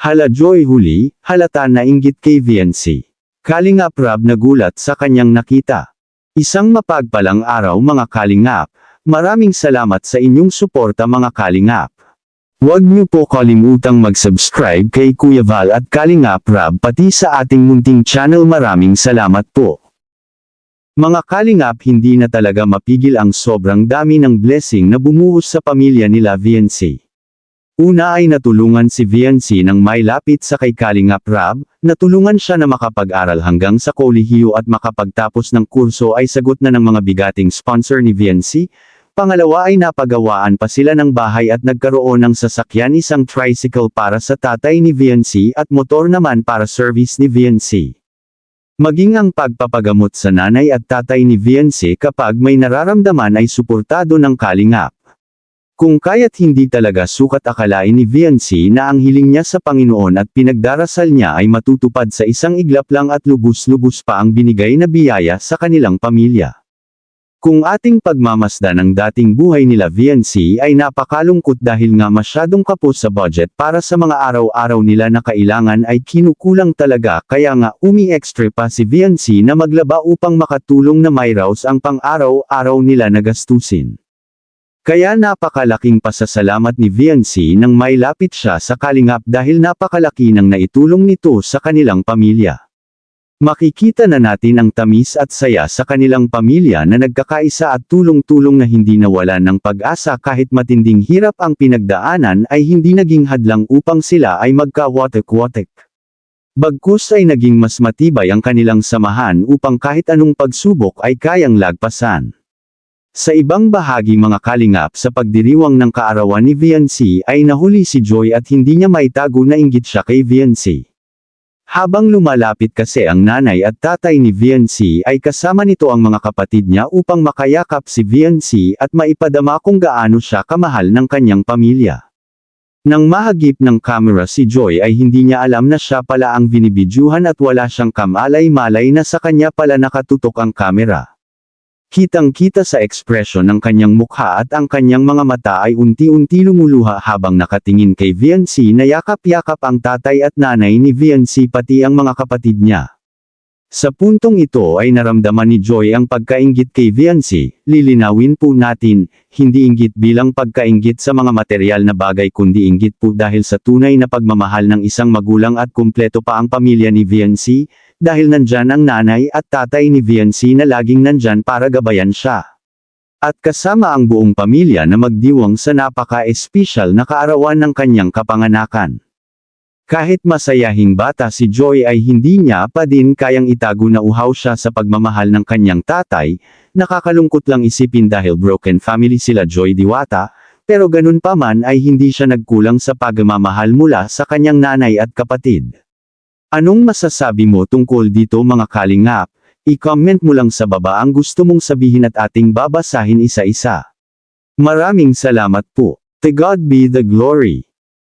Hala Joy huli, halata na inggit kay VNC. Kalingap Rab nagulat sa kanyang nakita. Isang mapagpalang araw mga Kalingap, maraming salamat sa inyong suporta mga Kalingap. Huwag niyo po kalimutang mag-subscribe kay Kuya Val at Kalingap Rab pati sa ating munting channel. Maraming salamat po. Mga Kalingap, hindi na talaga mapigil ang sobrang dami ng blessing na bumuhos sa pamilya nila VNC. Una ay natulungan si VNC ng may lapit sa kay Kalingap Rab, natulungan siya na makapag-aral hanggang sa kolehiyo at makapagtapos ng kurso ay sagot na ng mga bigating sponsor ni VNC. Pangalawa ay napagawaan pa sila ng bahay at nagkaroon ng sasakyan, isang tricycle para sa tatay ni VNC at motor naman para service ni VNC. Maging ang pagpapagamot sa nanay at tatay ni VNC kapag may nararamdaman ay suportado ng Kalingap. Kung kaya't hindi talaga sukat akalain ni VNC na ang hiling niya sa Panginoon at pinagdarasal niya ay matutupad sa isang iglap lang at lubos-lubos pa ang binigay na biyaya sa kanilang pamilya. Kung ating pagmamasdan ng dating buhay nila VNC ay napakalungkot dahil nga masyadong kapos sa budget para sa mga araw-araw nila na kailangan ay kinukulang talaga, kaya nga umi-extra pa si VNC na maglaba upang makatulong na mairaos ang pang-araw-araw nila na gastusin. Kaya napakalaking pasasalamat ni VNC nang may lapit siya sa Kalingap dahil napakalaki ng naitulong nito sa kanilang pamilya. Makikita na natin ang tamis at saya sa kanilang pamilya na nagkakaisa at tulong-tulong na hindi nawalan ng pag-asa kahit matinding hirap ang pinagdaanan ay hindi naging hadlang upang sila ay magka-watek-watek. Bagkus ay naging mas matibay ang kanilang samahan upang kahit anong pagsubok ay kayang lagpasan. Sa ibang bahagi mga Kalingap, sa pagdiriwang ng kaarawan ni VNC ay nahuli si Joy at hindi niya maitago na inggit siya kay VNC. Habang lumalapit kasi ang nanay at tatay ni VNC ay kasama nito ang mga kapatid niya upang makayakap si VNC at maipadama kung gaano siya kamahal ng kanyang pamilya. Nang mahagip ng kamera si Joy ay hindi niya alam na siya pala ang binibidyuhan at wala siyang kamalay-malay na sa kanya pala nakatutok ang kamera. Kitang-kita sa ekspresyon ng kanyang mukha at ang kanyang mga mata ay unti-unti lumuluha habang nakatingin kay VNC na yakap-yakap ang tatay at nanay ni VNC pati ang mga kapatid niya. Sa puntong ito ay naramdaman ni Joy ang pagkainggit kay VNC. Lilinawin po natin, hindi inggit bilang pagkainggit sa mga material na bagay kundi inggit po dahil sa tunay na pagmamahal ng isang magulang at kumpleto pa ang pamilya ni VNC. Dahil nandyan ang nanay at tatay ni VNC na laging nandyan para gabayan siya. At kasama ang buong pamilya na magdiwang sa napaka-espesyal na kaarawan ng kanyang kapanganakan. Kahit masayahing bata si Joy ay hindi niya pa din kayang itago na uhaw siya sa pagmamahal ng kanyang tatay. Nakakalungkot lang isipin dahil broken family sila Joy Diwata, pero ganun pa man ay hindi siya nagkulang sa pagmamahal mula sa kanyang nanay at kapatid. Anong masasabi mo tungkol dito mga Kalingap? I-comment mo lang sa baba ang gusto mong sabihin at ating babasahin isa-isa. Maraming salamat po. To God be the glory.